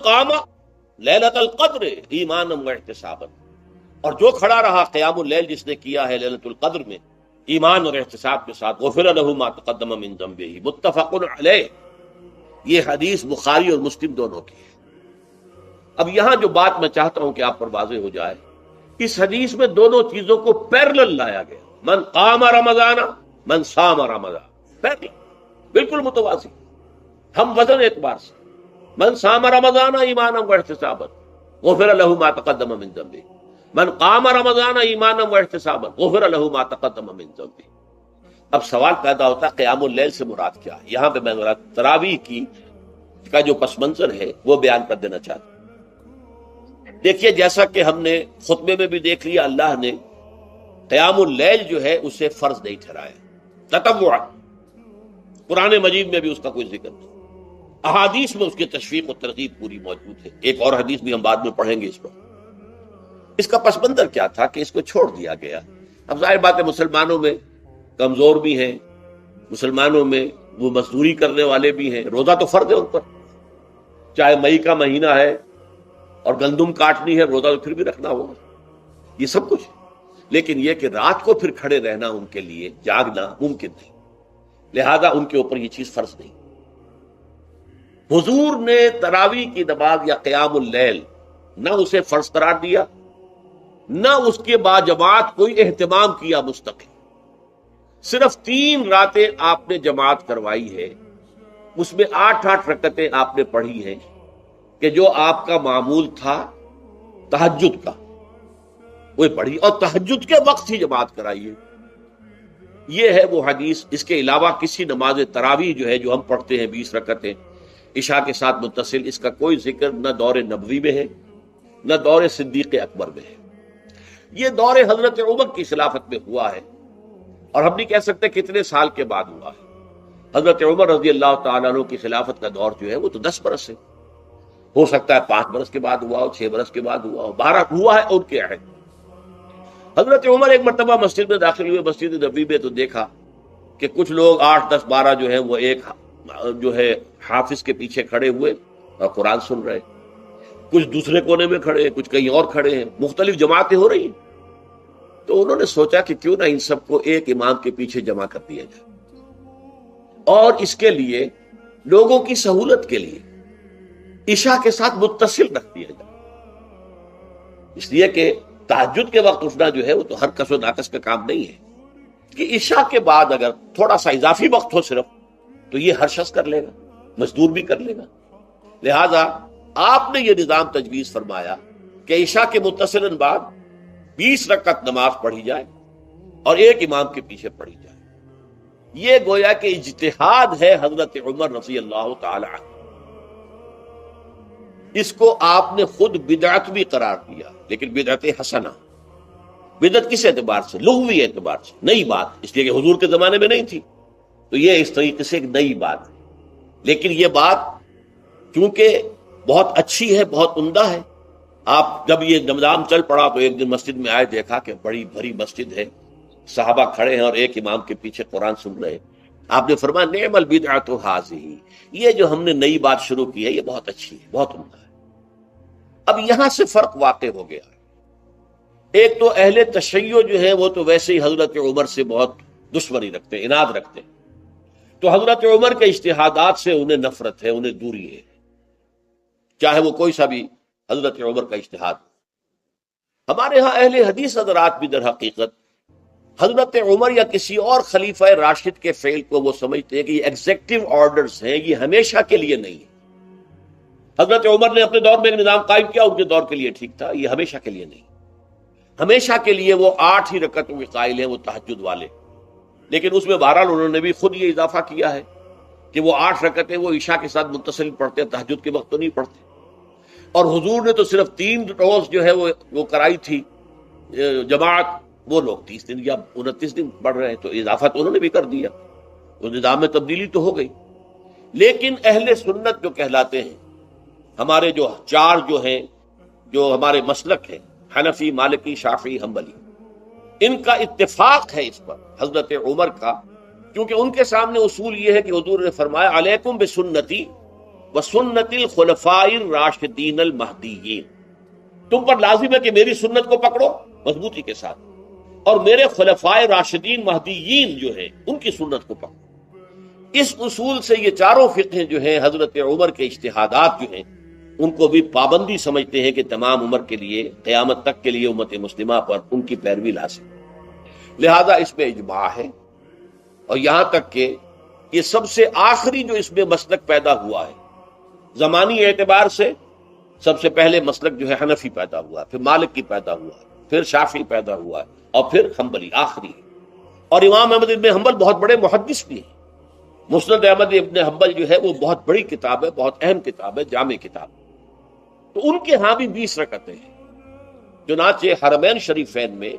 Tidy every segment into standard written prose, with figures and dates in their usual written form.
قام لیلۃ القدر ایمانا واحتسابا، اور جو کھڑا رہا قیام اللیل جس نے کیا ہے لیلۃ القدر میں ایمان اور احتساب کے ساتھ، غفر لہ ما تقدم من ذنبہ، متفق علیہ۔ یہ حدیث بخاری اور مسلم دونوں کی ہے۔ اب یہاں جو بات میں چاہتا ہوں کہ آپ پر واضح ہو جائے، اس حدیث میں دونوں چیزوں کو پیرلل لایا گیا، من قام رمضان من صام رمضان، پیرلل، بالکل متوازی، ہم وزن اعتبار سے، من صام رمضان ایمانا واحتسابا غفر لہ ما تقدم من ذنبہ، من قام رمضان ایمانا واحتسابا غفر لہ ما تقدم من ذنبہ۔ اب سوال پیدا ہوتا ہے قیام اللیل سے مراد کیا ہے؟ یہاں پہ میں تراویح کا جو پس منظر ہے وہ بیان کر دینا چاہتا ہوں۔ دیکھیے، جیسا کہ ہم نے خطبے میں بھی دیکھ لیا، اللہ نے قیام اللیل جو ہے اسے فرض نہیں ٹھہرایا، تطوع، قرآن مجید میں بھی اس کا کوئی ذکر نہیں، احادیث میں اس کی تشویق و ترغیب پوری موجود ہے۔ ایک اور حدیث بھی ہم بعد میں پڑھیں گے اس پر۔ اس کا پس منظر کیا تھا کہ اس کو چھوڑ دیا گیا۔ اب ظاہر بات ہے مسلمانوں میں کمزور بھی ہیں، مسلمانوں میں وہ مزدوری کرنے والے بھی ہیں، روزہ تو فرض ہے ان پر، چاہے مئی کا مہینہ ہے اور گندم کاٹنی ہے، روزہ تو پھر بھی رکھنا ہوگا، یہ سب کچھ، لیکن یہ کہ رات کو پھر کھڑے رہنا ان کے لیے، جاگنا ممکن نہیں، لہذا ان کے اوپر یہ چیز فرض نہیں۔ حضور نے تراویح کی نماز یا قیام اللیل نہ اسے فرض قرار دیا، نہ اس کے بعد جماعت کوئی اہتمام کیا مستقل، صرف 3 راتیں آپ نے جماعت کروائی ہے، اس میں 8 رکعتیں آپ نے پڑھی ہیں کہ جو آپ کا معمول تھا تہجد کا، وہ پڑھی، اور تہجد کے وقت ہی جماعت کرائی ہے۔ یہ ہے وہ حدیث۔ اس کے علاوہ کسی نماز تراویح جو ہے جو ہم پڑھتے ہیں 20 رکعتیں عشاء کے ساتھ متصل، اس کا کوئی ذکر نہ دور نبوی میں ہے نہ دور صدیق اکبر میں ہے۔ یہ دور حضرت عمر کی خلافت میں ہوا ہے، اور ہم نہیں کہہ سکتے کتنے سال کے بعد ہوا ہے۔ حضرت عمر رضی اللہ تعالیٰ عنہ کی خلافت کا دور جو ہے وہ تو 10 برس ہے، ہو سکتا ہے 5 برس کے بعد ہوا ہو، 6 برس کے بعد ہوا ہو، 12 ہوا ہے ان کے عہد۔ حضرت عمر ایک مرتبہ مسجد میں داخل ہوئے، مسجد نبوی میں، تو دیکھا کہ کچھ لوگ 8 10 12 جو ہے وہ ایک جو ہے حافظ کے پیچھے کھڑے ہوئے اور قرآن سن رہے، کچھ دوسرے کونے میں کھڑے ہیں، کچھ کہیں اور کھڑے ہیں، مختلف جماعتیں ہو رہی ہیں۔ تو انہوں نے سوچا کہ کیوں نہ ان سب کو ایک امام کے پیچھے جمع کر دیا جائے، اور اس کے لیے لوگوں کی سہولت کے لیے عشاء کے ساتھ متصل رکھ دیا جائے، اس لیے کہ تہجد کے وقت اٹھنا جو ہے وہ تو ہر کس و ناقص کا کام نہیں ہے، کہ عشاء کے بعد اگر تھوڑا سا اضافی وقت ہو صرف، تو یہ ہر شخص کر لے گا، مزدور بھی کر لے گا۔ لہذا آپ نے یہ نظام تجویز فرمایا کہ عشاء کے متصلاً بعد 20 رکعت نماز پڑھی جائے اور ایک امام کے پیچھے پڑھی جائے۔ یہ گویا کہ اجتہاد ہے حضرت عمر رضی اللہ تعالی عنہ، اس کو آپ نے خود بدعت بھی قرار دیا، لیکن بدعت حسنہ۔ بدعت کس اعتبار سے؟ لغوی اعتبار سے، نئی بات، اس لیے کہ حضور کے زمانے میں نہیں تھی، تو یہ اس طریقے سے ایک نئی بات ہے، لیکن یہ بات کیونکہ بہت اچھی ہے، بہت عمدہ ہے۔ آپ جب یہ نظام چل پڑا تو ایک دن مسجد میں آئے، دیکھا کہ بڑی بھری مسجد ہے، صحابہ کھڑے ہیں اور ایک امام کے پیچھے قرآن سن رہے ہیں۔ آپ نے فرمایا نعم البدعۃ ھذہ، یہ جو ہم نے نئی بات شروع کی ہے یہ بہت اچھی ہے، بہت عمدہ ہے۔ اب یہاں سے فرق واقع ہو گیا ہے۔ ایک تو اہل تشیع جو ہے وہ تو ویسے ہی حضرت عمر سے بہت دشمنی رکھتے ہیں، عناد رکھتے ہیں، تو حضرت عمر کے اجتہادات سے انہیں نفرت ہے، انہیں دوری ہے، چاہے وہ کوئی سا بھی حضرت عمر کا اجتہاد۔ ہمارے ہاں اہل حدیث حضرات بھی در حقیقت حضرت عمر یا کسی اور خلیفہ راشد کے فعل کو وہ سمجھتے ہیں کہ یہ ایگزیکٹو آرڈرز ہیں، یہ ہمیشہ کے لیے نہیں ہے۔ حضرت عمر نے اپنے دور میں ایک نظام قائم کیا، ان کے دور کے لیے ٹھیک تھا، یہ ہمیشہ کے لیے نہیں۔ ہمیشہ کے لیے وہ 8 ہی رکعتوں کے قائل ہیں، وہ تہجد والے، لیکن اس میں بہرحال انہوں نے بھی خود یہ اضافہ کیا ہے کہ وہ 8 رکعتیں وہ عشاء کے ساتھ متصل پڑھتے ہیں، تہجد کے وقت تو نہیں پڑھتے۔ اور حضور نے تو صرف 3 روز جو ہے وہ کرائی تھی جماعت، وہ لوگ 30 دن یا 29 دن پڑھ رہے ہیں، تو اضافہ تو انہوں نے بھی کر دیا، اس نظام میں تبدیلی تو ہو گئی۔ لیکن اہل سنت جو کہلاتے ہیں، ہمارے جو 4 جو ہیں، جو ہمارے مسلک ہیں، حنفی، مالکی، شافعی، حنبلی، ان کا اتفاق ہے اس پر حضرت عمر کا، کیونکہ ان کے سامنے اصول یہ ہے کہ حضور نے فرمایا علیکم بسنتی وسنت الخلفاء الراشدین المہدیین، تم پر لازم ہے کہ میری سنت کو پکڑو مضبوطی کے ساتھ، اور میرے خلفاء راشدین مہدیین جو ہیں ان کی سنت کو پکڑو۔ اس اصول سے یہ چاروں فقہیں جو ہیں حضرت عمر کے اجتہادات جو ہیں ان کو بھی پابندی سمجھتے ہیں کہ تمام عمر کے لیے قیامت تک کے لیے امت مسلمہ پر ان کی پیروی لازم، لہذا اس میں اجماع ہے۔ اور یہاں تک کہ یہ سب سے آخری جو اس میں مسلک پیدا ہوا ہے زمانی اعتبار سے، سب سے پہلے مسلک جو ہے حنفی پیدا ہوا، پھر مالک کی پیدا ہوا، پھر شافعی پیدا ہوا اور پھر حنبلی آخری۔ اور امام احمد ابن حنبل بہت بڑے محدث بھی ہیں، مسند احمد ابن حنبل جو ہے وہ بہت بڑی کتاب ہے، بہت اہم کتاب ہے، جامع کتاب ہے۔ تو ان کے ہاں بھی 20 رکعتیں ہیں، چنانچہ حرمین شریفین میں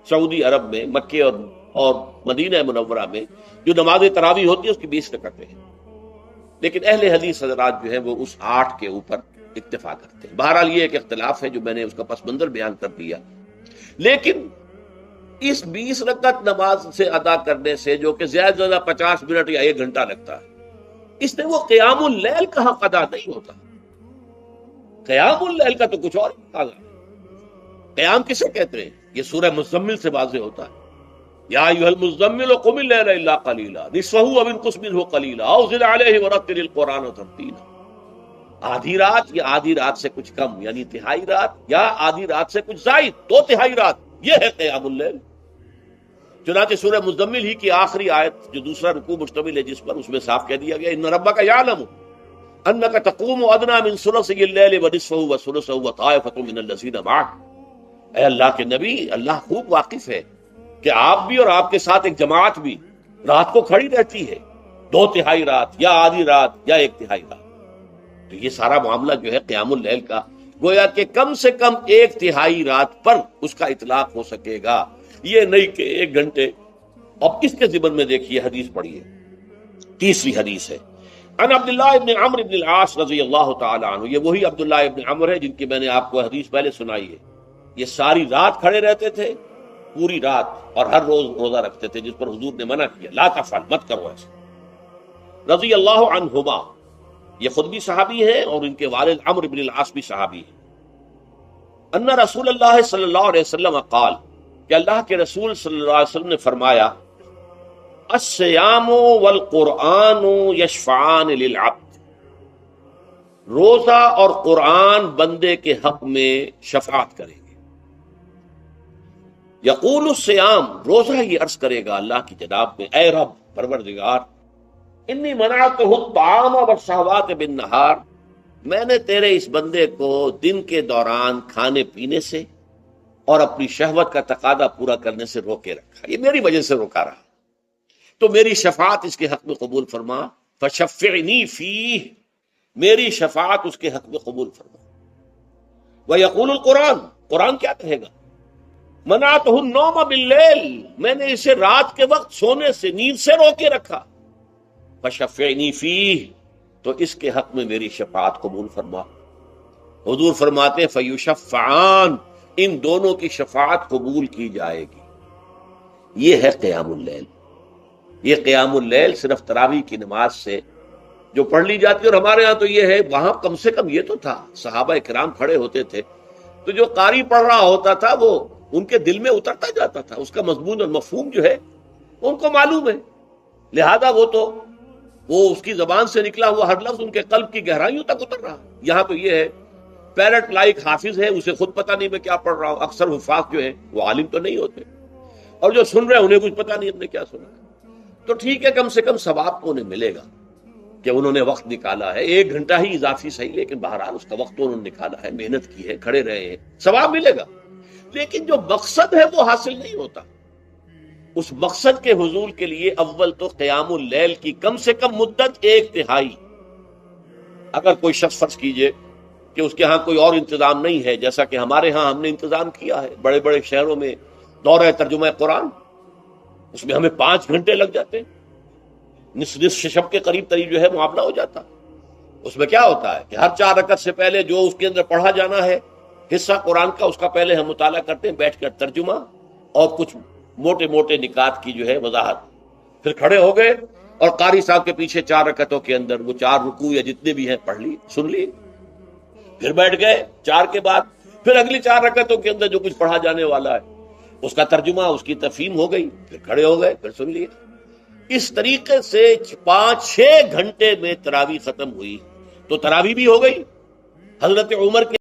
سعودی عرب میں مکے اور مدینہ منورہ میں جو نماز تراویح ہوتی ہے اس کی 20 رکعتیں ہیں، لیکن اہل حدیث حضرات جو ہیں وہ اس 8 کے اوپر اکتفا کرتے ہیں۔ بہرحال یہ ایک اختلاف ہے جو میں نے اس کا پس منظر بیان کر دیا، لیکن اس 20 رکعت نماز سے ادا کرنے سے جو کہ زیادہ سے زیادہ 50 منٹ یا 1 گھنٹہ لگتا ہے، اس میں وہ قیام اللیل کا حق ادا نہیں ہوتا۔ قیام اللیل کا تو کچھ اور ہے۔ قیام کسے کہتے ہیں؟ یہ سورہ مزمل سے واضح ہوتا ہے، یا ایھا المزمل قم اللیل الا قلیلا نصفہ او انقص منہ قلیلا او زد علیہ ورتل القرآن ترتیلا۔ آدھی رات یا آدھی رات سے کچھ کم، یعنی تہائی رات، یا آدھی رات سے کچھ زائد، 2/3 رات، یہ ہے قیام اللیل۔ چنانچہ سورہ مزمل ہی کی آخری آیت جو دوسرا رکوع مشتمل ہے جس پر، اس میں صاف کہہ دیا گیا ان ربک یعلم انک تقوم ادنی من ثلثی اللیل ونصفہ وثلثہ وطائفۃ من الذین معک۔ اے اللہ کے نبی، اللہ خوب واقف ہے کہ آپ بھی اور آپ کے ساتھ ایک جماعت بھی رات کو کھڑی رہتی ہے، 2/3 رات یا آدھی رات یا 1/3 رات۔ تو یہ سارا معاملہ جو ہے قیام اللیل کا، گویا کہ کم سے کم 1/3 رات پر اس کا اطلاق ہو سکے گا، یہ نہیں کہ 1 گھنٹے۔ اب اس کے ضمن میں دیکھیے حدیث پڑھیے، تیسری حدیث ہے عن عبداللہ ابن عمرو ابن العاص رضی اللہ تعالی عنہ۔ یہ وہی عبداللہ ابن عمرو ہے جن کی میں نے آپ کو حدیث پہلے سنائی ہے۔ یہ ساری رات کھڑے رہتے تھے، پوری رات، اور ہر روز روزہ رکھتے تھے، جس پر حضور نے منع کیا، لا تفعل، مت کرو ایسا۔ رضی اللہ عنہما، یہ خود بھی صحابی ہیں اور ان کے والد عمرو بن العاص بھی صحابی ہیں۔ ان رسول اللہ صلی اللہ علیہ وسلم قال، کہ اللہ کے رسول صلی اللہ علیہ وسلم نے فرمایا، الصیام والقرآن یشفعان للعبد، روزہ اور قرآن بندے کے حق میں شفاعت کریں گے۔ یقول الصیام، روزہ یہ عرض کرے گا اللہ کی جناب میں، اے رب پروردگار، انی منعتہ الطعام والشہوات بالنہار، میں نے تیرے اس بندے کو دن کے دوران کھانے پینے سے اور اپنی شہوت کا تقاضا پورا کرنے سے روکے رکھا، یہ میری وجہ سے روکا رہا، تو میری شفاعت اس کے حق میں قبول فرما، فشفعنی فیہ، میری شفاعت اس کے حق میں قبول فرما۔ ویقول القرآن، قرآن کیا کہے گا، منعتہ النوم باللیل، میں نے اسے رات کے وقت سونے سے، نیند سے روکے رکھا، فشفعنی فیہ، تو اس کے حق میں میری شفاعت قبول فرما۔ حضور فرماتے ہیں فیشفعان، ان دونوں کی شفاعت قبول کی جائے گی۔ یہ ہے قیام اللیل۔ یہ قیام اللیل صرف تراویح کی نماز سے جو پڑھ لی جاتی ہے، اور ہمارے ہاں تو یہ ہے، وہاں کم سے کم یہ تو تھا، صحابہ کرام کھڑے ہوتے تھے تو جو قاری پڑھ رہا ہوتا تھا وہ ان کے دل میں اترتا جاتا تھا، اس کا مضمون اور مفہوم جو ہے ان کو معلوم ہے، لہذا وہ اس کی زبان سے نکلا ہوا ہر لفظ ان کے قلب کی گہرائیوں تک اتر رہا۔ یہاں تو یہ ہے پیرٹ لائک حافظ ہے، اسے خود پتہ نہیں میں کیا پڑھ رہا ہوں، اکثر حفاظ جو ہیں وہ عالم تو نہیں ہوتے، اور جو سن رہے ہیں انہیں کچھ پتہ نہیں ہم نے کیا سنا، تو ٹھیک ہے، کم سے کم ثواب تو انہیں ملے گا کہ انہوں نے وقت نکالا ہے، 1 گھنٹہ ہی اضافی صحیح، لیکن بہرحال اس کا وقت تو انہوں نے نکالا ہے، محنت کی ہے، کھڑے رہے ہیں، ثواب ملے گا۔ لیکن جو مقصد ہے وہ حاصل نہیں ہوتا۔ اس مقصد کے حصول کے لیے اول تو قیام اللیل کی کم سے کم مدت 1/3۔ اگر کوئی شخص فرض کیجئے کہ اس کے ہاں کوئی اور انتظام نہیں ہے، جیسا کہ ہمارے ہاں ہم نے انتظام کیا ہے، بڑے بڑے شہروں میں دورہ ترجمہ قرآن، اس میں ہمیں 5 گھنٹے لگ جاتے ہیں، نصف شب کے قریب جو ہے معاملہ ہو جاتا۔ اس میں کیا ہوتا ہے کہ ہر 4 رکعت سے پہلے جو اس کے اندر پڑھا جانا ہے حصہ قرآن کا، اس کا پہلے ہم مطالعہ کرتے ہیں بیٹھ کر، ترجمہ اور کچھ موٹے موٹے نکات کی جو ہے وضاحت، پھر کھڑے ہو گئے اور قاری صاحب کے پیچھے 4 رکعتوں کے اندر وہ 4 رکوع یا جتنے بھی ہیں پڑھ لی، سن لی، پھر بیٹھ گئے 4 کے بعد، پھر اگلی 4 رکعتوں کے اندر جو کچھ پڑھا جانے والا ہے اس کا ترجمہ، اس کی تفہیم ہو گئی، پھر کھڑے ہو گئے، پھر سن لیے۔ اس طریقے سے 5-6 گھنٹے میں تراویح ختم ہوئی، تو تراویح بھی ہو گئی۔ حضرت عمر کے